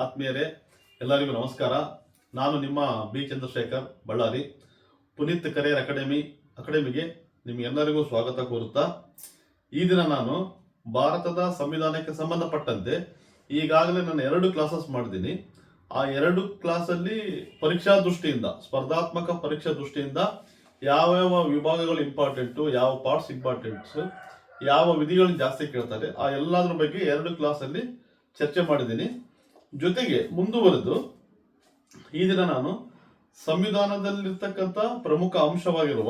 ಆತ್ಮೀಯರೇ, ಎಲ್ಲರಿಗೂ ನಮಸ್ಕಾರ. ನಾನು ನಿಮ್ಮ ಬಿ ಚಂದ್ರಶೇಖರ್, ಬಳ್ಳಾರಿ. ಪುನೀತ್ ಕರಿಯರ್ ಅಕಾಡೆಮಿಗೆ ನಿಮಗೆಲ್ಲರಿಗೂ ಸ್ವಾಗತ ಕೋರುತ್ತಾ, ಈ ದಿನ ನಾನು ಭಾರತದ ಸಂವಿಧಾನಕ್ಕೆ ಸಂಬಂಧಪಟ್ಟಂತೆ ಈಗಾಗಲೇ ನಾನು 2 ಕ್ಲಾಸಸ್ ಮಾಡಿದ್ದೀನಿ. ಆ 2 ಕ್ಲಾಸಲ್ಲಿ ಪರೀಕ್ಷಾ ದೃಷ್ಟಿಯಿಂದ, ಸ್ಪರ್ಧಾತ್ಮಕ ಪರೀಕ್ಷಾ ದೃಷ್ಟಿಯಿಂದ ಯಾವ ವಿಭಾಗಗಳು ಇಂಪಾರ್ಟೆಂಟು, ಯಾವ ಪಾರ್ಟ್ಸ್ ಇಂಪಾರ್ಟೆಂಟ್ಸ್, ಯಾವ ವಿಧಿಗಳು ಜಾಸ್ತಿ ಕೇಳ್ತಾರೆ, ಆ ಎಲ್ಲದ್ರ ಬಗ್ಗೆ 2 ಕ್ಲಾಸಲ್ಲಿ ಚರ್ಚೆ ಮಾಡಿದ್ದೀನಿ. ಜೊತೆಗೆ ಮುಂದುವರೆದು ಈ ದಿನ ನಾನು ಸಂವಿಧಾನದಲ್ಲಿರ್ತಕ್ಕಂಥ ಪ್ರಮುಖ ಅಂಶವಾಗಿರುವ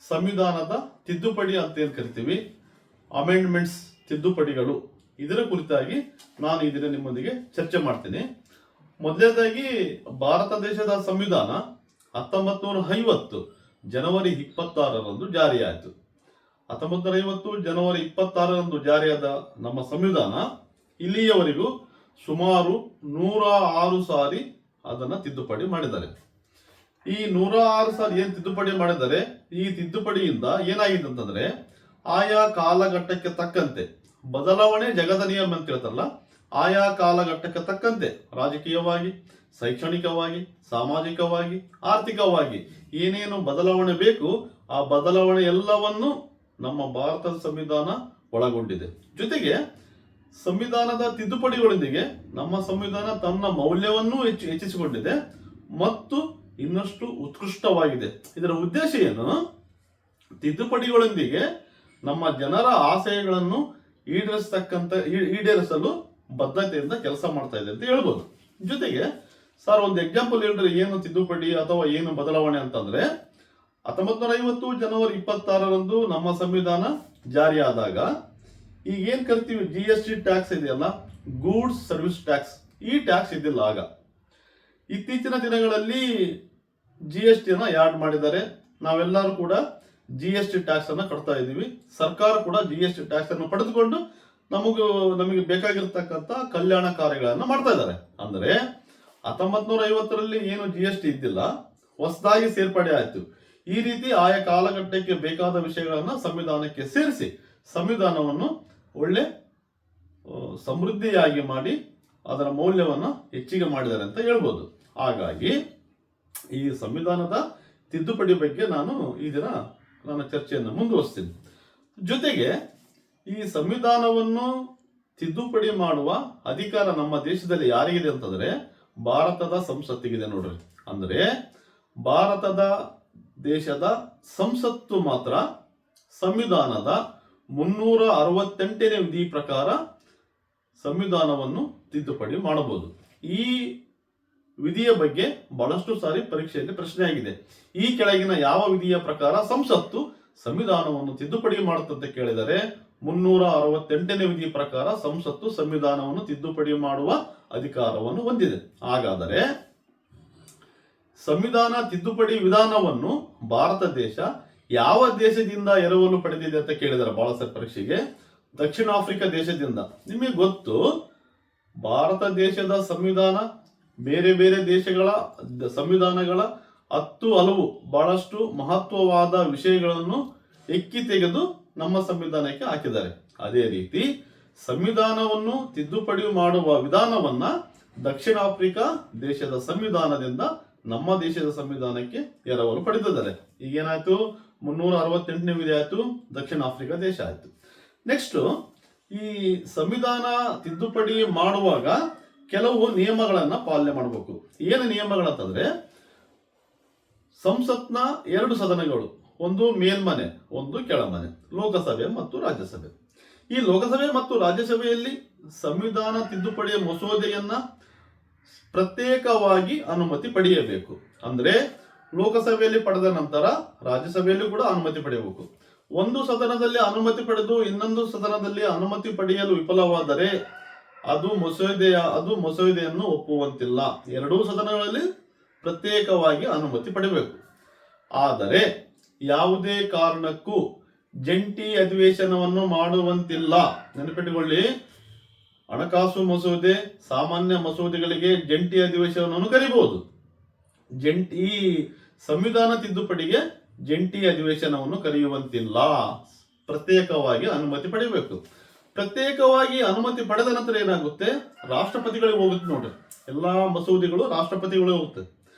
ಸಂವಿಧಾನದ ತಿದ್ದುಪಡಿ ಅಂತ ಏನು ಕರಿತೀವಿ, ಅಮೆಂಡ್ಮೆಂಟ್ಸ್, ತಿದ್ದುಪಡಿಗಳು, ಇದರ ಕುರಿತಾಗಿ ನಾನು ಈ ದಿನ ನಿಮ್ಮೊಂದಿಗೆ ಚರ್ಚೆ ಮಾಡ್ತೀನಿ. ಮೊದಲನೇದಾಗಿ, ಭಾರತ ದೇಶದ ಸಂವಿಧಾನ 1950 ಜನವರಿ 26ರಂದು ಜಾರಿಯಾಯಿತು. 1950 ಜನವರಿ 26ರಂದು ಜಾರಿಯಾದ ನಮ್ಮ ಸಂವಿಧಾನ ಇಲ್ಲಿಯವರೆಗೂ ಸುಮಾರು 106 ಸಾರಿ ಅದನ್ನ ತಿದ್ದುಪಡಿ ಮಾಡಿದ್ದಾರೆ. ಈ 106 ಸಾರಿ ಏನ್ ತಿದ್ದುಪಡಿ ಮಾಡಿದ್ದಾರೆ, ಈ ತಿದ್ದುಪಡಿಯಿಂದ ಏನಾಗಿದೆ ಅಂತಂದ್ರೆ, ಆಯಾ ಕಾಲಘಟ್ಟಕ್ಕೆ ತಕ್ಕಂತೆ ಬದಲಾವಣೆ ಜಗದ ನಿಯಮ ಅಂತ ಹೇಳ್ತಾರಲ್ಲ, ಆಯಾ ಕಾಲಘಟ್ಟಕ್ಕೆ ತಕ್ಕಂತೆ ರಾಜಕೀಯವಾಗಿ, ಶೈಕ್ಷಣಿಕವಾಗಿ, ಸಾಮಾಜಿಕವಾಗಿ, ಆರ್ಥಿಕವಾಗಿ ಏನೇನು ಬದಲಾವಣೆ ಬೇಕು, ಆ ಬದಲಾವಣೆ ಎಲ್ಲವನ್ನು ನಮ್ಮ ಭಾರತದ ಸಂವಿಧಾನ ಒಳಗೊಂಡಿದೆ. ಜೊತೆಗೆ ಸಂವಿಧಾನದ ತಿದ್ದುಪಡಿಗಳೊಂದಿಗೆ ನಮ್ಮ ಸಂವಿಧಾನ ತನ್ನ ಮೌಲ್ಯವನ್ನು ಹೆಚ್ಚಿಸಿಕೊಂಡಿದೆ ಮತ್ತು ಇನ್ನಷ್ಟು ಉತ್ಕೃಷ್ಟವಾಗಿದೆ. ಇದರ ಉದ್ದೇಶ ಏನು? ತಿದ್ದುಪಡಿಗಳೊಂದಿಗೆ ನಮ್ಮ ಜನರ ಆಶಯಗಳನ್ನು ಈಡೇರಿಸಲು ಬದ್ಧತೆಯಿಂದ ಕೆಲಸ ಮಾಡ್ತಾ ಇದೆ ಅಂತ ಹೇಳ್ಬೋದು. ಜೊತೆಗೆ ಸರ್, ಒಂದು ಎಕ್ಸಾಂಪಲ್ ಹೇಳಿದ್ರೆ ಏನು ತಿದ್ದುಪಡಿ ಅಥವಾ ಏನು ಬದಲಾವಣೆ ಅಂತಂದ್ರೆ, 1950 ಜನವರಿ 26ರಂದು ನಮ್ಮ ಸಂವಿಧಾನ ಜಾರಿಯಾದಾಗ ಈಗ ಏನ್ ಕರಿತೀವಿ GST ಟ್ಯಾಕ್ಸ್ ಇದೆಯಲ್ಲ, ಗೂಡ್ಸ್ ಸರ್ವಿಸ್ ಟ್ಯಾಕ್ಸ್, ಈ ಟ್ಯಾಕ್ಸ್ ಇದ್ದಿಲ್ಲ ಆಗ. ಇತ್ತೀಚಿನ ದಿನಗಳಲ್ಲಿ GST ಆಡ್ ಮಾಡಿದ್ದಾರೆ. ನಾವೆಲ್ಲರೂ ಕೂಡ GST ಟ್ಯಾಕ್ಸ್ ಅನ್ನ ಕಟ್ತಾ ಇದ್ದೀವಿ. ಸರ್ಕಾರ ಕೂಡ GST ಟ್ಯಾಕ್ಸ್ ಅನ್ನು ಪಡೆದುಕೊಂಡು ನಮಗೆ ಬೇಕಾಗಿರ್ತಕ್ಕಂಥ ಕಲ್ಯಾಣ ಕಾರ್ಯಗಳನ್ನು ಮಾಡ್ತಾ ಇದ್ದಾರೆ. ಅಂದ್ರೆ 1950ರಲ್ಲಿ ಏನು GST ಇದ್ದಿಲ್ಲ, ಹೊಸದಾಗಿ ಸೇರ್ಪಡೆ ಆಯ್ತು. ಈ ರೀತಿ ಆಯಾ ಕಾಲಘಟ್ಟಕ್ಕೆ ಬೇಕಾದ ವಿಷಯಗಳನ್ನ ಸಂವಿಧಾನಕ್ಕೆ ಸೇರಿಸಿ ಸಂವಿಧಾನವನ್ನು ಒಳ್ಳೆ ಸಮೃದ್ಧಿಯಾಗಿ ಮಾಡಿ ಅದರ ಮೌಲ್ಯವನ್ನು ಹೆಚ್ಚಿಗೆ ಮಾಡಿದ್ದಾರೆ ಅಂತ ಹೇಳ್ಬೋದು. ಹಾಗಾಗಿ ಈ ಸಂವಿಧಾನದ ತಿದ್ದುಪಡಿ ಬಗ್ಗೆ ನಾನು ಈ ದಿನ ನನ್ನ ಚರ್ಚೆಯನ್ನು ಮುಂದುವರಿಸ್ತೀನಿ. ಜೊತೆಗೆ ಈ ಸಂವಿಧಾನವನ್ನು ತಿದ್ದುಪಡಿ ಮಾಡುವ ಅಧಿಕಾರ ನಮ್ಮ ದೇಶದಲ್ಲಿ ಯಾರಿಗಿದೆ ಅಂತಂದ್ರೆ, ಭಾರತದ ಸಂಸತ್ತಿಗಿದೆ ನೋಡ್ರಿ. ಅಂದ್ರೆ ಭಾರತದ ದೇಶದ ಸಂಸತ್ತು ಮಾತ್ರ ಸಂವಿಧಾನದ 368ನೇ ವಿಧಿ ಪ್ರಕಾರ ಸಂವಿಧಾನವನ್ನು ತಿದ್ದುಪಡಿ ಮಾಡಬಹುದು. ಈ ವಿಧಿಯ ಬಗ್ಗೆ ಬಹಳಷ್ಟು ಸಾರಿ ಪರೀಕ್ಷೆಯಲ್ಲಿ ಪ್ರಶ್ನೆ ಆಗಿದೆ. ಈ ಕೆಳಗಿನ ಯಾವ ವಿಧಿಯ ಪ್ರಕಾರ ಸಂಸತ್ತು ಸಂವಿಧಾನವನ್ನು ತಿದ್ದುಪಡಿ ಮಾಡುತ್ತಂತ ಕೇಳಿದರೆ, 368ನೇ ವಿಧಿ ಪ್ರಕಾರ ಸಂಸತ್ತು ಸಂವಿಧಾನವನ್ನು ತಿದ್ದುಪಡಿ ಮಾಡುವ ಅಧಿಕಾರವನ್ನು ಹೊಂದಿದೆ. ಹಾಗಾದರೆ ಸಂವಿಧಾನ ತಿದ್ದುಪಡಿ ವಿಧಾನವನ್ನು ಭಾರತ ದೇಶ ಯಾವ ದೇಶದಿಂದ ಎರವಲು ಪಡೆದಿದೆ ಅಂತ ಕೇಳಿದ್ದಾರೆ ಬಹಳ ಸರಿ ಪರೀಕ್ಷೆಗೆ. ದಕ್ಷಿಣ ಆಫ್ರಿಕಾ ದೇಶದಿಂದ. ನಿಮಗೆ ಗೊತ್ತು, ಭಾರತ ದೇಶದ ಸಂವಿಧಾನ ಬೇರೆ ಬೇರೆ ದೇಶಗಳ ಸಂವಿಧಾನಗಳ 10 ಹಲವು ಬಹಳಷ್ಟು ಮಹತ್ವವಾದ ವಿಷಯಗಳನ್ನು ಎಕ್ಕಿ ತೆಗೆದು ನಮ್ಮ ಸಂವಿಧಾನಕ್ಕೆ ಹಾಕಿದ್ದಾರೆ. ಅದೇ ರೀತಿ ಸಂವಿಧಾನವನ್ನು ತಿದ್ದುಪಡಿ ಮಾಡುವ ವಿಧಾನವನ್ನ ದಕ್ಷಿಣ ಆಫ್ರಿಕಾ ದೇಶದ ಸಂವಿಧಾನದಿಂದ ನಮ್ಮ ದೇಶದ ಸಂವಿಧಾನಕ್ಕೆ ಎರವಲು ಪಡೆದಿದ್ದಾರೆ. ಈಗೇನಾಯ್ತು, 368ನೇ ವಿಧಿ ಆಯ್ತು, ದಕ್ಷಿಣ ಆಫ್ರಿಕಾ ದೇಶ ಆಯ್ತು. ನೆಕ್ಸ್ಟ್, ಈ ಸಂವಿಧಾನ ತಿದ್ದುಪಡಿ ಮಾಡುವಾಗ ಕೆಲವು ನಿಯಮಗಳನ್ನ ಪಾಲನೆ ಮಾಡಬೇಕು. ಏನು ನಿಯಮಗಳಂತಂದ್ರೆ, ಸಂಸತ್ನ 2 ಸದನಗಳು, ಒಂದು ಮೇಲ್ಮನೆ, ಒಂದು ಕೆಳಮನೆ, ಲೋಕಸಭೆ ಮತ್ತು ರಾಜ್ಯಸಭೆ. ಈ ಲೋಕಸಭೆ ಮತ್ತು ರಾಜ್ಯಸಭೆಯಲ್ಲಿ ಸಂವಿಧಾನ ತಿದ್ದುಪಡಿಯ ಮಸೂದೆಯನ್ನ ಪ್ರತ್ಯೇಕವಾಗಿ ಅನುಮತಿ ಪಡೆಯಬೇಕು. ಅಂದ್ರೆ ಲೋಕಸಭೆಯಲ್ಲಿ ಪಡೆದ ನಂತರ ರಾಜ್ಯಸಭೆಯಲ್ಲಿ ಕೂಡ ಅನುಮತಿ ಪಡೆಯಬೇಕು. ಒಂದು ಸದನದಲ್ಲಿ ಅನುಮತಿ ಪಡೆದು ಇನ್ನೊಂದು ಸದನದಲ್ಲಿ ಅನುಮತಿ ಪಡೆಯಲು ವಿಫಲವಾದರೆ ಅದು ಮಸೂದೆಯನ್ನು ಒಪ್ಪುವಂತಿಲ್ಲ. 2 ಸದನಗಳಲ್ಲಿ ಪ್ರತ್ಯೇಕವಾಗಿ ಅನುಮತಿ ಪಡೆಯಬೇಕು. ಆದರೆ ಯಾವುದೇ ಕಾರಣಕ್ಕೂ ಜಂಟಿ ಅಧಿವೇಶನವನ್ನು ಮಾಡುವಂತಿಲ್ಲ. ನೆನಪಿಟ್ಟುಕೊಳ್ಳಿ, ಹಣಕಾಸು ಮಸೂದೆ, ಸಾಮಾನ್ಯ ಮಸೂದೆಗಳಿಗೆ ಜಂಟಿ ಅಧಿವೇಶನವನ್ನು ಕರೀಬಹುದು. ಈ ಸಂವಿಧಾನ ತಿದ್ದುಪಡಿಗೆ ಜಂಟಿ ಅಧಿವೇಶನವನ್ನು ಕರೆಯುವಂತಿಲ್ಲ, ಪ್ರತ್ಯೇಕವಾಗಿ ಅನುಮತಿ ಪಡೆಯಬೇಕು. ಪ್ರತ್ಯೇಕವಾಗಿ ಅನುಮತಿ ಪಡೆದ ನಂತರ ಏನಾಗುತ್ತೆ, ರಾಷ್ಟ್ರಪತಿಗಳಿಗೆ ಹೋಗುತ್ತೆ ನೋಡ್ರಿ. ಎಲ್ಲಾ ಮಸೂದೆಗಳು ರಾಷ್ಟ್ರಪತಿಗಳಿಗೆ ಹೋಗುತ್ತೆ.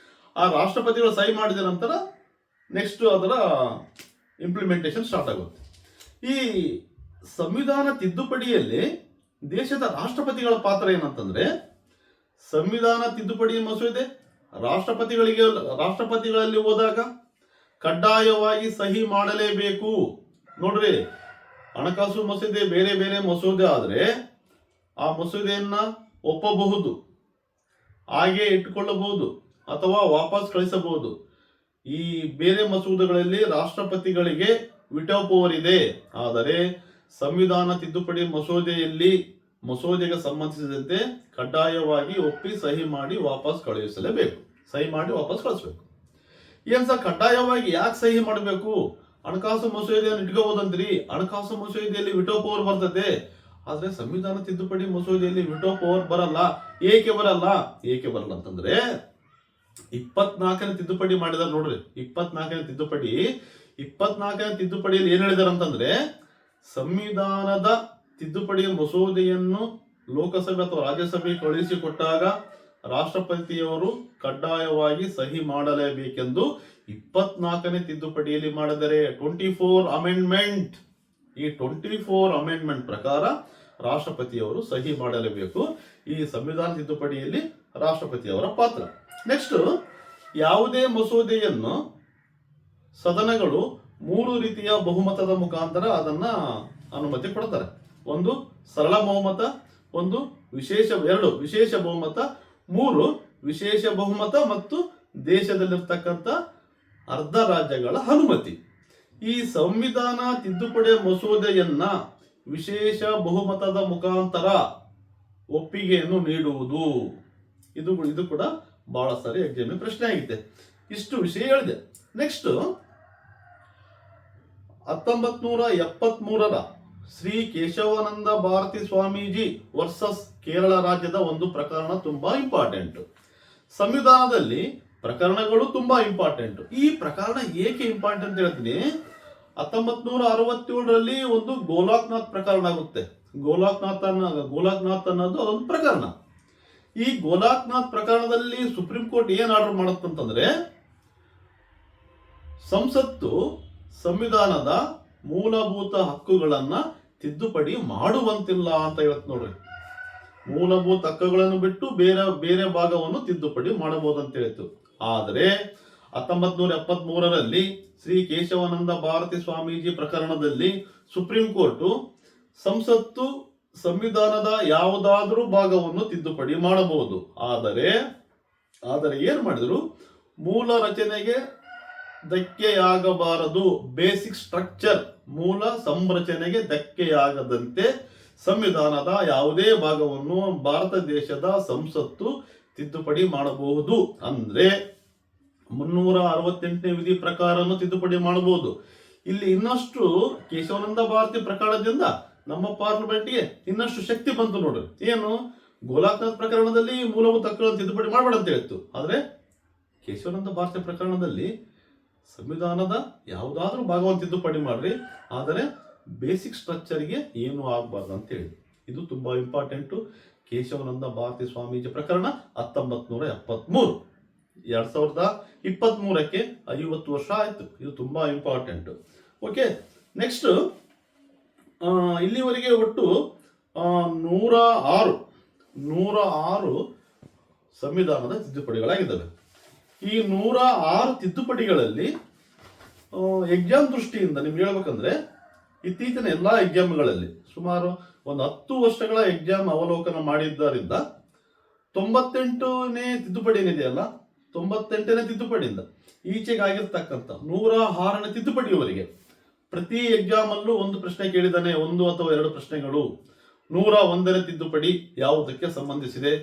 ಆ ರಾಷ್ಟ್ರಪತಿಗಳು ಸಹಿ ಮಾಡಿದ ನಂತರ ನೆಕ್ಸ್ಟ್ ಅದರ ಇಂಪ್ಲಿಮೆಂಟೇಷನ್ ಸ್ಟಾರ್ಟ್ ಆಗುತ್ತೆ. ಈ ಸಂವಿಧಾನ ತಿದ್ದುಪಡಿಯಲ್ಲಿ ದೇಶದ ರಾಷ್ಟ್ರಪತಿಗಳ ಪಾತ್ರ ಏನಂತಂದ್ರೆ, ಸಂವಿಧಾನ ತಿದ್ದುಪಡಿ ಮಸೂದೆ ರಾಷ್ಟ್ರಪತಿಗಳಲ್ಲಿ ಹೋದಾಗ ಕಡ್ಡಾಯವಾಗಿ ಸಹಿ ಮಾಡಲೇಬೇಕು. ನೋಡ್ರಿ, ಹಣಕಾಸು ಮಸೂದೆ ಬೇರೆ ಬೇರೆ ಮಸೂದೆ ಆದ್ರೆ ಆ ಮಸೂದೆಯನ್ನ ಒಪ್ಪಬಹುದು, ಹಾಗೆ ಇಟ್ಟುಕೊಳ್ಳಬಹುದು ಅಥವಾ ವಾಪಸ್ ಕಳಿಸಬಹುದು. ಈ ಬೇರೆ ಮಸೂದೆಗಳಲ್ಲಿ ರಾಷ್ಟ್ರಪತಿಗಳಿಗೆ ವಿಟೋ ಪವರ್ ಇದೆ. ಆದರೆ ಸಂವಿಧಾನ ತಿದ್ದುಪಡಿ ಮಸೂದೆಗೆ ಸಂಬಂಧಿಸಿದಂತೆ ಕಡ್ಡಾಯವಾಗಿ ಒಪ್ಪಿ ಸಹಿ ಮಾಡಿ ವಾಪಸ್ ಕಳುಹಿಸಲೇಬೇಕು. ಸಹಿ ಮಾಡಿ ವಾಪಸ್ ಕಳಿಸ್ಬೇಕು. ಏನ್ ಸರ್ ಕಡ್ಡಾಯವಾಗಿ ಯಾಕೆ ಸಹಿ ಮಾಡಬೇಕು? ಹಣಕಾಸು ಮಸೂದೆಯನ್ನು ಇಟ್ಕೋಬಹುದಂತ್ರಿ. ಹಣಕಾಸು ಮಸೂದೆಯಲ್ಲಿ ವಿಟೋ ಪವರ್ ಬರ್ತದೆ, ಆದ್ರೆ ಸಂವಿಧಾನ ತಿದ್ದುಪಡಿ ಮಸೂದೆಯಲ್ಲಿ ವಿಟೋ ಪವರ್ ಬರಲ್ಲ. ಏಕೆ ಬರಲ್ಲ ಅಂತಂದ್ರೆ 24ನೇ ತಿದ್ದುಪಡಿ ಮಾಡಿದಾರೆ ನೋಡ್ರಿ. 24ನೇ ತಿದ್ದುಪಡಿಯಲ್ಲಿ ಏನ್ ಹೇಳಿದಾರೆ ಅಂತಂದ್ರೆ, ಸಂವಿಧಾನದ ತಿದ್ದುಪಡಿ ಮಸೂದೆಯನ್ನು ಲೋಕಸಭೆ ಅಥವಾ ರಾಜ್ಯಸಭೆಗೆ ಕಳುಹಿಸಿಕೊಟ್ಟಾಗ ರಾಷ್ಟ್ರಪತಿಯವರು ಕಡ್ಡಾಯವಾಗಿ ಸಹಿ ಮಾಡಲೇಬೇಕೆಂದು 24ನೇ ತಿದ್ದುಪಡಿಯಲ್ಲಿ ಮಾಡಿದರೆ 24 ಅಮೆಂಡ್ಮೆಂಟ್. ಈ 24 ಅಮೆಂಡ್ಮೆಂಟ್ ಪ್ರಕಾರ ರಾಷ್ಟ್ರಪತಿಯವರು ಸಹಿ ಮಾಡಲೇಬೇಕು. ಈ ಸಂವಿಧಾನ ತಿದ್ದುಪಡಿಯಲ್ಲಿ ರಾಷ್ಟ್ರಪತಿಯವರ ಪಾತ್ರ. ನೆಕ್ಸ್ಟ್, ಯಾವುದೇ ಮಸೂದೆಯನ್ನು ಸದನಗಳು 3 ರೀತಿಯ ಬಹುಮತದ ಮುಖಾಂತರ ಅದನ್ನ ಅನುಮತಿ ಕೊಡ್ತಾರೆ. ಒಂದು ಸರಳ ಬಹುಮತ, ಒಂದು ಎರಡು ವಿಶೇಷ ಬಹುಮತ, 3 ವಿಶೇಷ ಬಹುಮತ ಮತ್ತು ದೇಶದಲ್ಲಿರ್ತಕ್ಕಂಥ ಅರ್ಧ ರಾಜ್ಯಗಳ ಅನುಮತಿ. ಈ ಸಂವಿಧಾನ ತಿದ್ದುಪಡಿ ಮಸೂದೆಯನ್ನ ವಿಶೇಷ ಬಹುಮತದ ಮುಖಾಂತರ ಒಪ್ಪಿಗೆಯನ್ನು ನೀಡುವುದು, ಇದು ಕೂಡ ಬಹಳ ಸಾರಿ ಎಕ್ಸಾಮ್ ಪ್ರಶ್ನೆ ಆಗಿದೆ. ಇಷ್ಟು ವಿಷಯ ಹೇಳಿದೆ. ನೆಕ್ಸ್ಟ್, 1973ರ ಶ್ರೀ ಕೇಶವಾನಂದ ಭಾರತಿ ಸ್ವಾಮೀಜಿ ವರ್ಸಸ್ ಕೇರಳ ರಾಜ್ಯದ ಒಂದು ಪ್ರಕರಣ ತುಂಬಾ ಇಂಪಾರ್ಟೆಂಟ್. ಸಂವಿಧಾನದಲ್ಲಿ ಪ್ರಕರಣಗಳು ತುಂಬಾ ಇಂಪಾರ್ಟೆಂಟ್. ಈ ಪ್ರಕರಣ ಏಕೆ ಇಂಪಾರ್ಟೆಂಟ್ ಅಂತ ಹೇಳ್ತೀನಿ. 1967ರಲ್ಲಿ ಒಂದು ಗೋಲಾಕ್ನಾಥ್ ಪ್ರಕರಣ ಆಗುತ್ತೆ. ಗೋಲಾಕ್ನಾಥ್ ಅನ್ನೋದು ಅದೊಂದು ಪ್ರಕರಣ. ಈ ಗೋಲಾಕ್ನಾಥ್ ಪ್ರಕರಣದಲ್ಲಿ ಸುಪ್ರೀಂ ಕೋರ್ಟ್ ಏನ್ ಆರ್ಡರ್ ಮಾಡುತ್ತಂತಂದ್ರೆ, ಸಂಸತ್ತು ಸಂವಿಧಾನದ ಮೂಲಭೂತ ಹಕ್ಕುಗಳನ್ನ ತಿದ್ದುಪಡಿ ಮಾಡುವಂತಿಲ್ಲ ಅಂತ ಹೇಳುತ್ತೆ ನೋಡ್ರಿ. ಮೂಲಭೂತ ಹಕ್ಕುಗಳನ್ನು ಬಿಟ್ಟು ಬೇರೆ ಭಾಗವನ್ನು ತಿದ್ದುಪಡಿ ಮಾಡಬಹುದು ಅಂತ ಹೇಳಿತು. ಆದರೆ 1973ರಲ್ಲಿ ಶ್ರೀ ಕೇಶವಾನಂದ ಭಾರತಿ ಸ್ವಾಮೀಜಿ ಪ್ರಕರಣದಲ್ಲಿ ಸುಪ್ರೀಂ ಕೋರ್ಟ್ ಸಂಸತ್ತು ಸಂವಿಧಾನದ ಯಾವುದಾದ್ರೂ ಭಾಗವನ್ನು ತಿದ್ದುಪಡಿ ಮಾಡಬಹುದು. ಆದರೆ ಏನ್ ಮಾಡಿದ್ರು, ಮೂಲ ರಚನೆಗೆ ಧಕ್ಕೆಯಾಗಬಾರದು. ಬೇಸಿಕ್ ಸ್ಟ್ರಕ್ಚರ್, ಮೂಲ ಸಂರಚನೆಗೆ ಧಕ್ಕೆಯಾಗದಂತೆ ಸಂವಿಧಾನದ ಯಾವುದೇ ಭಾಗವನ್ನು ಭಾರತ ದೇಶದ ಸಂಸತ್ತು ತಿದ್ದುಪಡಿ ಮಾಡಬಹುದು. ಅಂದ್ರೆ 368ನೇ ವಿಧಿ ಪ್ರಕಾರನು ತಿದ್ದುಪಡಿ ಮಾಡಬಹುದು. ಇಲ್ಲಿ ಇನ್ನಷ್ಟು ಕೇಶವಾನಂದ ಭಾರತಿ ಪ್ರಕರಣದಿಂದ ನಮ್ಮ ಪಾರ್ಲಿಮೆಂಟ್ಗೆ ಇನ್ನಷ್ಟು ಶಕ್ತಿ ಬಂತು ನೋಡ್ರಿ. ಏನು, ಗೋಲಾಕ್ನಾಥ್ ಪ್ರಕರಣದಲ್ಲಿ ಮೂಲಭೂತ ಹಕ್ಕುಗಳನ್ನು ತಿದ್ದುಪಡಿ ಮಾಡಬೇಡ ಅಂತ ಹೇಳಿತ್ತು. ಆದ್ರೆ ಕೇಶವಾನಂದ ಭಾರತಿ ಪ್ರಕರಣದಲ್ಲಿ ಸಂವಿಧಾನದ ಯಾವುದಾದ್ರೂ ಭಾಗವನ್ನು ತಿದ್ದುಪಡಿ ಮಾಡ್ರಿ, ಆದರೆ ಬೇಸಿಕ್ ಸ್ಟ್ರಕ್ಚರ್ಗೆ ಏನು ಆಗಬಾರ್ದು ಅಂತ ಹೇಳಿ. ಇದು ತುಂಬಾ ಇಂಪಾರ್ಟೆಂಟ್. ಕೇಶವಾನಂದ ಭಾರತಿ ಸ್ವಾಮೀಜಿ ಪ್ರಕರಣ 1973. 2023ಕ್ಕೆ 50 ವರ್ಷ ಆಯ್ತು. ಇದು ತುಂಬಾ ಇಂಪಾರ್ಟೆಂಟ್. ಓಕೆ, ನೆಕ್ಸ್ಟ್, ಇಲ್ಲಿವರೆಗೆ ಒಟ್ಟು 106 ಸಂವಿಧಾನದ ತಿದ್ದುಪಡಿಗಳಾಗಿದ್ದಾವೆ. ಈ 106 ತಿದ್ದುಪಡಿಗಳಲ್ಲಿ ಎಕ್ಸಾಮ್ ದೃಷ್ಟಿಯಿಂದ ನಿಮ್ಗೆ ಹೇಳ್ಬೇಕಂದ್ರೆ, ಇತ್ತೀಚಿನ ಎಲ್ಲಾ ಎಕ್ಸಾಮ್ಗಳಲ್ಲಿ ಸುಮಾರು ಒಂದು 10 ವರ್ಷಗಳ ಎಕ್ಸಾಮ್ ಅವಲೋಕನ ಮಾಡಿದ್ದರಿಂದ 98ನೇ ತಿದ್ದುಪಡಿ ಏನಿದೆಯಲ್ಲ, 98ನೇ ತಿದ್ದುಪಡಿಯಿಂದ ಈಚೆಗೆ ಆಗಿರ್ತಕ್ಕಂಥ 106ನೇ ತಿದ್ದುಪಡಿಯವರೆಗೆ ಪ್ರತಿ ಎಕ್ಸಾಮ್ ಅಲ್ಲೂ ಒಂದು ಪ್ರಶ್ನೆ ಕೇಳಿದಾನೆ, 1 ಅಥವಾ 2 ಪ್ರಶ್ನೆಗಳು. 101ನೇ ತಿದ್ದುಪಡಿ ಯಾವುದಕ್ಕೆ ಸಂಬಂಧಿಸಿದೆ,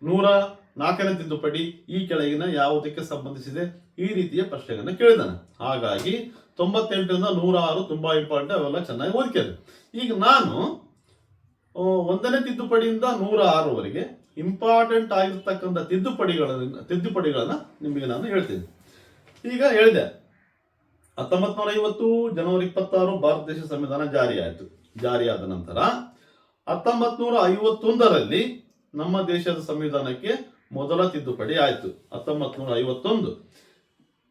104ನೇ ತಿದ್ದುಪಡಿ ಈ ಕೆಳಗಿನ ಯಾವುದಕ್ಕೆ ಸಂಬಂಧಿಸಿದೆ, ಈ ರೀತಿಯ ಪ್ರಶ್ನೆಗಳನ್ನ ಕೇಳಿದಾನೆ. ಹಾಗಾಗಿ 98ರಿಂದ 106 ತುಂಬಾ ಇಂಪಾರ್ಟೆಂಟ್. ಅವೆಲ್ಲ ಚೆನ್ನಾಗಿ ಓದ್ಕೊಳ್ಳಿ. ಈಗ ನಾನು 1ನೇ ತಿದ್ದುಪಡಿಯಿಂದ 106ವರೆಗೆ ಇಂಪಾರ್ಟೆಂಟ್ ಆಗಿರ್ತಕ್ಕಂಥ ತಿದ್ದುಪಡಿಗಳನ್ನ ನಿಮಗೆ ನಾನು ಹೇಳ್ತೀನಿ. ಈಗ ಹೇಳಿದೆ, 1950 ಜನವರಿ 26 ಭಾರತ ದೇಶ ಸಂವಿಧಾನ ಜಾರಿಯಾದ ನಂತರ 1951ರಲ್ಲಿ ನಮ್ಮ ದೇಶದ ಸಂವಿಧಾನಕ್ಕೆ ಮೊದಲ ತಿದ್ದುಪಡಿ ಆಯಿತು. 1951.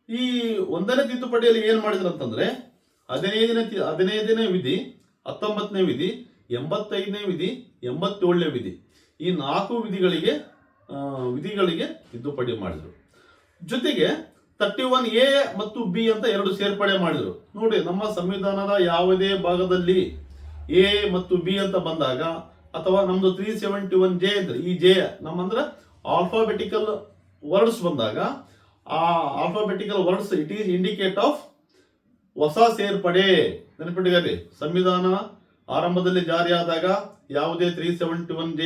ಈ ಒಂದನೇ ತಿದ್ದುಪಡಿಯಲ್ಲಿ ಏನ್ ಮಾಡಿದ್ರು ಅಂತಂದ್ರೆ 15ನೇ ವಿಧಿ, 19ನೇ ವಿಧಿ, 85ನೇ ವಿಧಿ, 87ನೇ ವಿಧಿ, ಈ 4 ವಿಧಿಗಳಿಗೆ ತಿದ್ದುಪಡಿ ಮಾಡಿದ್ರು. ಜೊತೆಗೆ 31A ಮತ್ತು B ಅಂತ 2 ಸೇರ್ಪಡೆ ಮಾಡಿದ್ರು. ನೋಡಿ, ನಮ್ಮ ಸಂವಿಧಾನದ ಯಾವುದೇ ಭಾಗದಲ್ಲಿ A ಮತ್ತು B ಅಂತ ಬಂದಾಗ, ಅಥವಾ ನಮ್ದು 371J ಅಂದ್ರೆ ಈ J ನಮ್ಮಂದ್ರ ಆಲ್ಫಾಬೆಟಿಕಲ್ ವರ್ಡ್ಸ್ ಬಂದಾಗ, ಆ alphabetical words it is indicate of ಹೊಸ ಸೇರ್ಪಡೆ. ನೆನಪಿಟ್ಟಿದ್ದಾರೆ, ಸಂವಿಧಾನ ಆರಂಭದಲ್ಲಿ ಜಾರಿಯಾದಾಗ ಯಾವುದೇ 371J,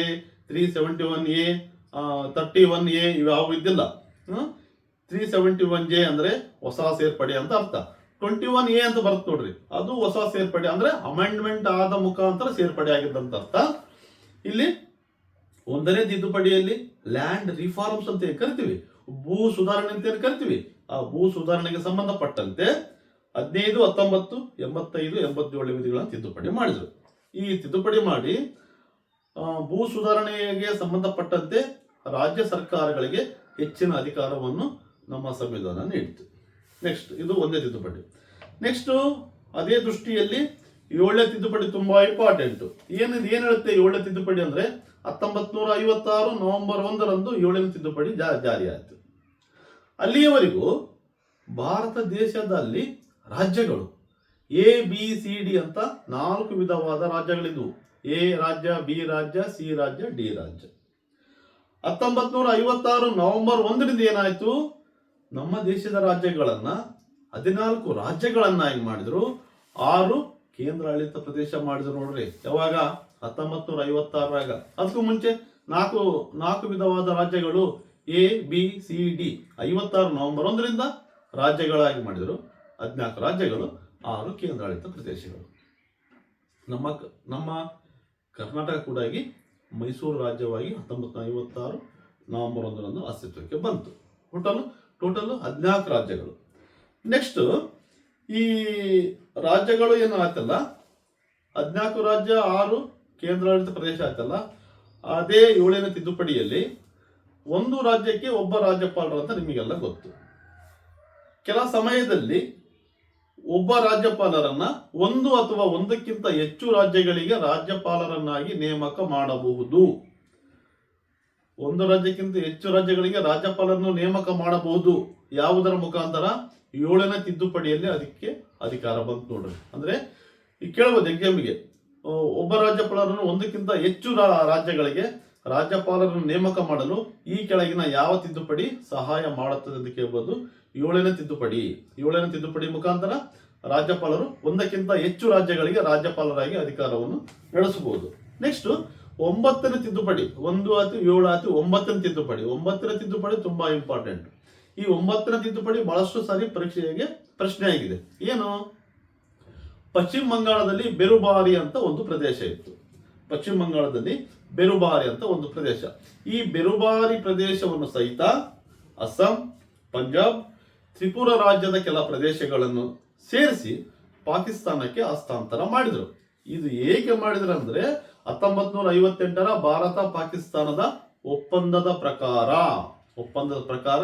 371A, 31A ಇವ್ಯಾವ ಇದ್ದಿಲ್ಲ. 371J ಅಂದ್ರೆ ಹೊಸ ಸೇರ್ಪಡೆ ಅಂತ ಅರ್ಥ. 21A ಅಂತ ಬರುತ್ತೆ ನೋಡ್ರಿ, ಅದು ಹೊಸ ಸೇರ್ಪಡೆ ಅಂದ್ರೆ ಅಮೆಂಡ್ಮೆಂಟ್ ಆದ ಮುಖಾಂತರ ಸೇರ್ಪಡೆ ಆಗಿದ್ದಂತ ಅರ್ಥ. ಇಲ್ಲಿ ಒಂದನೇ ತಿದ್ದುಪಡಿಯಲ್ಲಿ ಲ್ಯಾಂಡ್ ರಿಫಾರ್ಮ್ಸ್ ಅಂತ ಏನ್ ಕರಿತೀವಿ, ಭೂ ಸುಧಾರಣೆ ಅಂತ ಏನ್ ಕರಿತೀವಿ, ಆ ಭೂ ಸುಧಾರಣೆಗೆ ಸಂಬಂಧಪಟ್ಟಂತೆ 15, 19, 85, 87 ವಿಧಿಗಳನ್ನು ತಿದ್ದುಪಡಿ ಮಾಡಿದ್ರು. ಈ ತಿದ್ದುಪಡಿ ಮಾಡಿ ಭೂ ಸುಧಾರಣೆಗೆ ಸಂಬಂಧಪಟ್ಟಂತೆ ರಾಜ್ಯ ಸರ್ಕಾರಗಳಿಗೆ ಹೆಚ್ಚಿನ ಅಧಿಕಾರವನ್ನು ನಮ್ಮ ಸಂವಿಧಾನ ನೀಡಿತು. ನೆಕ್ಸ್ಟ್, ಇದು ಒಂದೇ ತಿದ್ದುಪಡಿ. ನೆಕ್ಸ್ಟ್, ಅದೇ ದೃಷ್ಟಿಯಲ್ಲಿ 7ನೇ ತಿದ್ದುಪಡಿ ತುಂಬಾ ಇಂಪಾರ್ಟೆಂಟ್. ಏನ್ ಹೇಳುತ್ತೆ 7ನೇ ತಿದ್ದುಪಡಿ ಅಂದ್ರೆ 1956 ನವೆಂಬರ್ 1ರಂದು 7ನೇ ತಿದ್ದುಪಡಿ ಜಾರಿಯಾಯಿತು. ಅಲ್ಲಿಯವರೆಗೂ ಭಾರತ ದೇಶದಲ್ಲಿ ರಾಜ್ಯಗಳು ABCD ಅಂತ 4 ವಿಧವಾದ ರಾಜ್ಯಗಳಿದ್ವು. A ರಾಜ್ಯ, B ರಾಜ್ಯ, C ರಾಜ್ಯ, D ರಾಜ್ಯ. 1956 ನವೆಂಬರ್ 1ರಿಂದ ಏನಾಯ್ತು, ನಮ್ಮ ದೇಶದ ರಾಜ್ಯಗಳನ್ನ 14 ರಾಜ್ಯಗಳನ್ನಾಗಿ ಮಾಡಿದ್ರು, 6 ಕೇಂದ್ರಾಡಳಿತ ಪ್ರದೇಶ ಮಾಡಿದ್ರು. ನೋಡ್ರಿ, ಯಾವಾಗ 1956ರಾಗ. ಅದಕ್ಕೂ ಮುಂಚೆ 4 ವಿಧವಾದ ರಾಜ್ಯಗಳು ABCD 56 ನವೆಂಬರ್ 1ರಿಂದ ರಾಜ್ಯಗಳಾಗಿ ಮಾಡಿದ್ರು. 14 ರಾಜ್ಯಗಳು, 6 ಕೇಂದ್ರಾಡಳಿತ ಪ್ರದೇಶಗಳು. ನಮ್ಮ ಕರ್ನಾಟಕ ಕೂಡ ಮೈಸೂರು ರಾಜ್ಯವಾಗಿ 1956 ನವೆಂಬರ್ 1ರಂದು ಅಸ್ತಿತ್ವಕ್ಕೆ ಬಂತು. ಟೋಟಲ್ 14 ರಾಜ್ಯಗಳು. ನೆಕ್ಸ್ಟ್, ಈ ರಾಜ್ಯಗಳು ಏನು ಆಯ್ತಲ್ಲ, 14 ರಾಜ್ಯ, 6 ಕೇಂದ್ರಾಡಳಿತ ಪ್ರದೇಶ ಆಯ್ತಲ್ಲ, ಅದೇ 7ನೇ ತಿದ್ದುಪಡಿಯಲ್ಲಿ ಒಂದು ರಾಜ್ಯಕ್ಕೆ ಒಬ್ಬ ರಾಜ್ಯಪಾಲರು ಅಂತ ನಿಮಗೆಲ್ಲ ಗೊತ್ತು. ಕೆಲ ಸಮಯದಲ್ಲಿ ಒಬ್ಬ ರಾಜ್ಯಪಾಲರನ್ನ 1 ಅಥವಾ 1ಕ್ಕಿಂತ ಹೆಚ್ಚು ರಾಜ್ಯಗಳಿಗೆ ರಾಜ್ಯಪಾಲರನ್ನಾಗಿ ನೇಮಕ ಮಾಡಬಹುದು. 1 ರಾಜ್ಯಕ್ಕಿಂತ ಹೆಚ್ಚು ರಾಜ್ಯಗಳಿಗೆ ರಾಜ್ಯಪಾಲರನ್ನು ನೇಮಕ ಮಾಡಬಹುದು. ಯಾವುದರ ಮುಖಾಂತರ 7ನೇ ತಿದ್ದುಪಡಿಯಲ್ಲಿ ಅದಕ್ಕೆ ಅಧಿಕಾರ ಬಂತು. ನೋಡ್ರಿ, ಅಂದ್ರೆ ಈ ಕೇಳಬಹುದು ಎಕ್ಸಾಮಿಗೆ, ಒಬ್ಬ ರಾಜ್ಯಪಾಲರನ್ನು 1ಕ್ಕಿಂತ ಹೆಚ್ಚು ರಾಜ್ಯಗಳಿಗೆ ರಾಜ್ಯಪಾಲರನ್ನು ನೇಮಕ ಮಾಡಲು ಈ ಕೆಳಗಿನ ಯಾವ ತಿದ್ದುಪಡಿ ಸಹಾಯ ಮಾಡುತ್ತದೆ ಅಂತ ಕೇಳಬಹುದು. 7ನೇ ತಿದ್ದುಪಡಿ ಮುಖಾಂತರ ರಾಜ್ಯಪಾಲರು 1ಕ್ಕಿಂತ ಹೆಚ್ಚು ರಾಜ್ಯಗಳಿಗೆ ರಾಜ್ಯಪಾಲರಾಗಿ ಅಧಿಕಾರವನ್ನು ನಡೆಸಬಹುದು. ನೆಕ್ಸ್ಟ್, 9ನೇ ತಿದ್ದುಪಡಿ, 1 ಆಯ್ತು, 7 ಆಯ್ತು, 9ನೇ ತಿದ್ದುಪಡಿ. 9ನೇ ತಿದ್ದುಪಡಿ ತುಂಬಾ ಇಂಪಾರ್ಟೆಂಟ್. ಈ 9ನೇ ತಿದ್ದುಪಡಿ ಬಹಳಷ್ಟು ಸಾರಿ ಪರೀಕ್ಷೆಗೆ ಪ್ರಶ್ನೆ ಆಗಿದೆ. ಏನು, ಪಶ್ಚಿಮ ಬಂಗಾಳದಲ್ಲಿ ಬೆರುಬಾರಿ ಅಂತ ಒಂದು ಪ್ರದೇಶ ಇತ್ತು. ಪಶ್ಚಿಮ ಬಂಗಾಳದಲ್ಲಿ ಬೆರುಬಾರಿ ಅಂತ ಒಂದು ಪ್ರದೇಶ. ಈ ಬೆರುಬಾರಿ ಪ್ರದೇಶವನ್ನು ಸಹಿತ ಅಸ್ಸಾಂ, ಪಂಜಾಬ್, ತ್ರಿಪುರಾ ರಾಜ್ಯದ ಕೆಲ ಪ್ರದೇಶಗಳನ್ನು ಸೇರಿಸಿ ಪಾಕಿಸ್ತಾನಕ್ಕೆ ಹಸ್ತಾಂತರ ಮಾಡಿದರು. ಇದು ಏಕೆ ಮಾಡಿದ್ರು ಅಂದ್ರೆ 1958ರ ಭಾರತ ಪಾಕಿಸ್ತಾನದ ಒಪ್ಪಂದದ ಪ್ರಕಾರ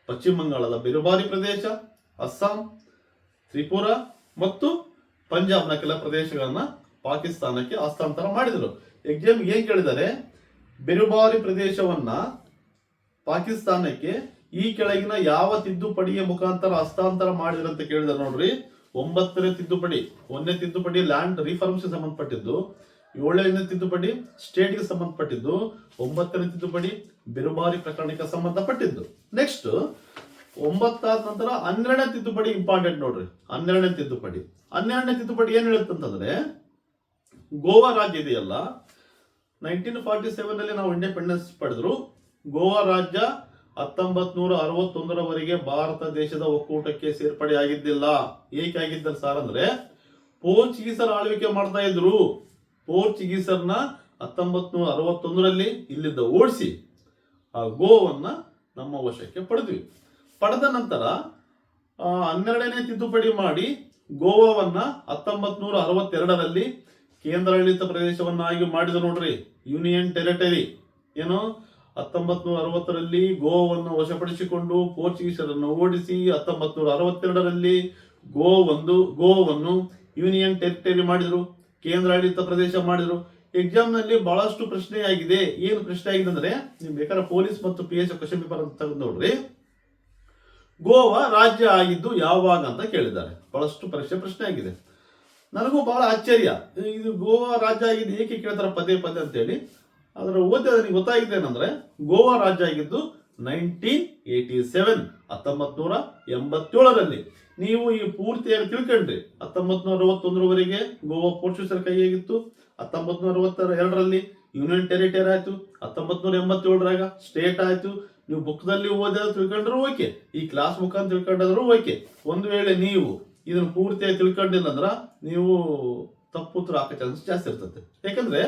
ಪಶ್ಚಿಮ ಬಂಗಾಳದ ಬೆರುಬಾರಿ ಪ್ರದೇಶ, ಅಸ್ಸಾಂ, ತ್ರಿಪುರಾ ಮತ್ತು ಪಂಜಾಬ್ನ ಕೆಲ ಪ್ರದೇಶಗಳನ್ನ ಪಾಕಿಸ್ತಾನಕ್ಕೆ ಹಸ್ತಾಂತರ ಮಾಡಿದರು. ಎಕ್ಸಾಮ್ ಏನ್ ಕೇಳಿದರೆ, ಬೆರುಬಾರಿ ಪ್ರದೇಶವನ್ನ ಪಾಕಿಸ್ತಾನಕ್ಕೆ ಈ ಕೆಳಗಿನ ಯಾವ ತಿದ್ದುಪಡಿಯ ಮುಖಾಂತರ ಹಸ್ತಾಂತರ ಮಾಡಿದ್ರು ಅಂತ ಕೇಳಿದ್ರೆ ನೋಡ್ರಿ, 9ನೇ ತಿದ್ದುಪಡಿ. 1ನೇ ತಿದ್ದುಪಡಿ ಲ್ಯಾಂಡ್ ರಿಫಾರ್ಮ್ಸ್ ಸಂಬಂಧಪಟ್ಟಿದ್ದು, 7ನೇ ತಿದ್ದುಪಡಿ ಸ್ಟೇಟ್ಗೆ ಸಂಬಂಧಪಟ್ಟಿದ್ದು, 9ನೇ ತಿದ್ದುಪಡಿ ಬೆರುಬಾರಿ ಪ್ರಕರಣಕ್ಕೆ ಸಂಬಂಧಪಟ್ಟಿದ್ದು. ನೆಕ್ಸ್ಟ್ 9 ಆದ ನಂತರ 12ನೇ ತಿದ್ದುಪಡಿ ಇಂಪಾರ್ಟೆಂಟ್ ನೋಡ್ರಿ. 12ನೇ ತಿದ್ದುಪಡಿ ಏನ್ ಹೇಳುತ್ತಂತಂದ್ರೆ, ಗೋವಾ ರಾಜ್ಯ ಇದೆಯಲ್ಲ, 1947 ನಲ್ಲಿ ನಾವು ಇಂಡಿಪೆಂಡೆನ್ಸ್ ಪಡೆದ್ರು. ಗೋವಾ ರಾಜ್ಯ 1961ರವರೆಗೆ ಭಾರತ ದೇಶದ ಒಕ್ಕೂಟಕ್ಕೆ ಸೇರ್ಪಡೆ ಆಗಿದ್ದಿಲ್ಲ. ಏಕೆ ಆಗಿದ್ದ ಸರ್ ಅಂದ್ರೆ, ಪೋರ್ಚುಗೀಸರ ಆಳ್ವಿಕೆ ಮಾಡ್ತಾ ಇದ್ರು. ಪೋರ್ಚುಗೀಸರ್ನ 1961ರಲ್ಲಿ ಇಲ್ಲಿದ್ದ ಓಡಿಸಿ ಆ ಗೋವನ್ನ ನಮ್ಮ ವಶಕ್ಕೆ ಪಡೆದ ನಂತರ 12ನೇ ತಿದ್ದುಪಡಿ ಮಾಡಿ ಗೋವಾವನ್ನ 1962ರಲ್ಲಿ ಕೇಂದ್ರಾಡಳಿತ ಪ್ರದೇಶವನ್ನಾಗಿ ಮಾಡಿದ್ರು ನೋಡ್ರಿ, ಯೂನಿಯನ್ ಟೆರಿಟರಿ. ಏನು 1960ರಲ್ಲಿ ಗೋವನ್ನು ವಶಪಡಿಸಿಕೊಂಡು ಪೋರ್ಚುಗೀಸರನ್ನು ಓಡಿಸಿ 1962ರಲ್ಲಿ ಗೋವನ್ನು ಯೂನಿಯನ್ ಟೆರಿಟರಿ ಮಾಡಿದ್ರು, ಕೇಂದ್ರಾಡಳಿತ ಪ್ರದೇಶ ಮಾಡಿದ್ರು. ಎಕ್ಸಾಮ್ ನಲ್ಲಿ ಬಹಳಷ್ಟು ಪ್ರಶ್ನೆ ಆಗಿದೆ. ಏನು ಪ್ರಶ್ನೆ ಆಗಿದೆ ಅಂದ್ರೆ, ನೀವು ಬೇಕಾದ್ರೆ ಪೊಲೀಸ್ ಮತ್ತು PH ಕ್ವಶನ್ ಪೇಪರ್ ಅಂತ ತೆಗೆದು ನೋಡ್ರಿ. ಗೋವಾ ರಾಜ್ಯ ಆಗಿದ್ದು ಯಾವಾಗ ಅಂತ ಕೇಳಿದ್ದಾರೆ. ಬಹಳಷ್ಟು ಪ್ರಶ್ನೆ ಆಗಿದೆ. ನನಗೂ ಬಹಳ ಆಶ್ಚರ್ಯ, ಇದು ಗೋವಾ ರಾಜ್ಯ ಆಗಿದ್ದು ಏಕೆ ಕೇಳ್ತಾರೆ ಪದೇ ಪದೇ ಅಂತೇಳಿ. ಅದರ ಓದಿ ನನಗೆ ಗೊತ್ತಾಗಿದೆ ಏನಂದ್ರೆ, ಗೋವಾ ರಾಜ್ಯ ಆಗಿದ್ದು 1987, 1987ರಲ್ಲಿ. ನೀವು ಈ ಪೂರ್ತಿಯಾಗಿ ತಿಳ್ಕೊಂಡ್ರಿ. 1961ರವರೆಗೆ ಗೋವಾ ಪೋರ್ಚುಗೀಸರ ಕೈಯಾಗಿತ್ತು. 1962ರಲ್ಲಿ ಯೂನಿಯನ್ ಟೆರಿಟರಿ ಆಯ್ತು. 1987ರಾಗ ಸ್ಟೇಟ್ ಆಯ್ತು. ನೀವು ಬುಕ್ದಲ್ಲಿ ಓದಿದ್ರೆ ತಿಳ್ಕೊಂಡ್ರು ಓಕೆ, ಈ ಕ್ಲಾಸ್ ಮುಖಾಂತರ ತಿಳ್ಕೊಂಡ್ರು ಓಕೆ. ಒಂದು ವೇಳೆ ನೀವು ಇದನ್ನು ಪೂರ್ತಿಯಾಗಿ ತಿಳ್ಕೊಂಡಿಲ್ಲ ಅಂದ್ರ ನೀವು ತಪ್ಪು ಉತ್ತರ ಹಾಕೋ ಚಾನ್ಸಸ್ ಜಾಸ್ತಿ ಇರ್ತದೆ. ಯಾಕಂದ್ರೆ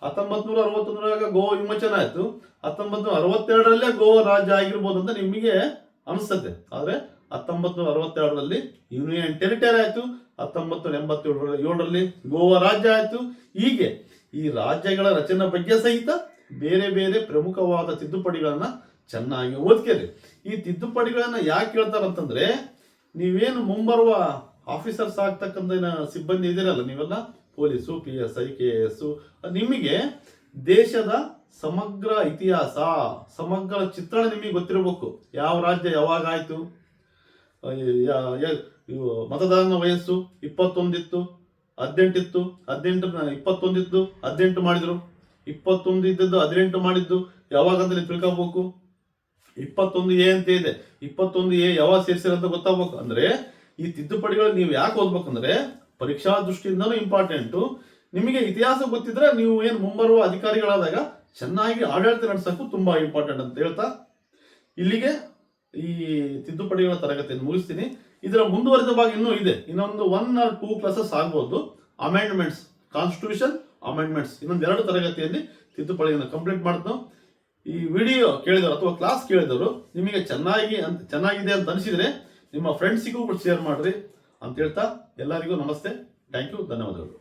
1961ರಾಗ ಗೋವಾ ವಿಮೋಚನೆ ಆಯ್ತು. 1962ರಲ್ಲೇ ಗೋವಾ ರಾಜ್ಯ ಆಗಿರ್ಬೋದು ಅಂತ ನಿಮಗೆ ಅನಿಸ್ತದೆ. ಆದ್ರೆ 1962ರಲ್ಲಿ ಯೂನಿಯನ್ ಟೆರಿಟರಿ ಆಯ್ತು. 1987ರಲ್ಲಿ ಗೋವಾ ರಾಜ್ಯ ಆಯ್ತು. ಹೀಗೆ ಈ ರಾಜ್ಯಗಳ ರಚನೆ ಬಗ್ಗೆ ಸಹಿತ ಬೇರೆ ಬೇರೆ ಪ್ರಮುಖವಾದ ತಿದ್ದುಪಡಿಗಳನ್ನ ಚೆನ್ನಾಗಿ ಓದ್ಕೇರಿ. ಈ ತಿದ್ದುಪಡಿಗಳನ್ನ ಯಾಕೆ ಹೇಳ್ತಾರಂತಂದ್ರೆ, ನೀವೇನು ಮುಂಬರುವ ಆಫೀಸರ್ಸ್ ಆಗ್ತಕ್ಕಂಥ ಸಿಬ್ಬಂದಿ ಇದೀರಲ್ಲ, ನೀವೆಲ್ಲ ಪೊಲೀಸು, PSI, KS, ನಿಮಗೆ ದೇಶದ ಸಮಗ್ರ ಇತಿಹಾಸ, ಸಮಗ್ರ ಚಿತ್ರಣ ನಿಮಗೆ ಗೊತ್ತಿರಬೇಕು. ಯಾವ ರಾಜ್ಯ ಯಾವಾಗ ಆಯ್ತು, ಮತದಾನ ವಯಸ್ಸು 21 ಇತ್ತು, 18 ಇತ್ತು, 21 ಇತ್ತು, 18 ಮಾಡಿದ್ರು. 21 ಇದ್ದದ್ದು 18 ಮಾಡಿದ್ದು ಯಾವಾಗ ಅಂತ ನೀವು ತಿಳ್ಕೋಬೇಕು. 21A ಅಂತ ಇದೆ, 21A ಯಾವಾಗ ಸೇರಿಸಿರಂತ ಗೊತ್ತಾಗಬೇಕು. ಅಂದ್ರೆ ಈ ತಿದ್ದುಪಡಿಗಳು ನೀವು ಯಾಕೆ ಓದ್ಬೇಕಂದ್ರೆ, ಪರೀಕ್ಷಾ ದೃಷ್ಟಿಯಿಂದನೂ ಇಂಪಾರ್ಟೆಂಟು. ನಿಮಗೆ ಇತಿಹಾಸ ಗೊತ್ತಿದ್ರೆ ನೀವು ಏನು ಮುಂಬರುವ ಅಧಿಕಾರಿಗಳಾದಾಗ ಚೆನ್ನಾಗಿ ಆಡಳಿತ ನಡೆಸೋಕ್ಕೂ ತುಂಬಾ ಇಂಪಾರ್ಟೆಂಟ್ ಅಂತ ಹೇಳ್ತಾ, ಇಲ್ಲಿಗೆ ಈ ತಿದ್ದುಪಡಿಗಳ ತರಗತಿಯನ್ನು ಮುಗಿಸ್ತೀನಿ. ಇದರ ಮುಂದುವರೆದ ಭಾಗ ಇನ್ನೂ ಇದೆ. ಇನ್ನೊಂದು 1 or 2 ಕ್ಲಾಸಸ್ ಆಗ್ಬೋದು. ಅಮೆಂಡ್ಮೆಂಟ್ಸ್, ಕಾನ್ಸ್ಟಿಟ್ಯೂಷನ್ ಅಮೆಂಡ್ಮೆಂಟ್ಸ್, ಇನ್ನೊಂದು 2 ತರಗತಿಯಲ್ಲಿ ತಿದ್ದುಪಡಿಯನ್ನು ಕಂಪ್ಲೀಟ್ ಮಾಡ್ತು. ಈ ವಿಡಿಯೋ ಕೇಳಿದವರು ಅಥವಾ ಕ್ಲಾಸ್ ಕೇಳಿದವರು ನಿಮಗೆ ಚೆನ್ನಾಗಿದೆ ಅಂತ ಅನಿಸಿದ್ರೆ ನಿಮ್ಮ ಫ್ರೆಂಡ್ಸಿಗೂ ಕೂಡ ಶೇರ್ ಮಾಡ್ರಿ ಅಂತ ಹೇಳ್ತಾ, ಎಲ್ಲರಿಗೂ ನಮಸ್ತೆ, ಥ್ಯಾಂಕ್ ಯು, ಧನ್ಯವಾದಗಳು.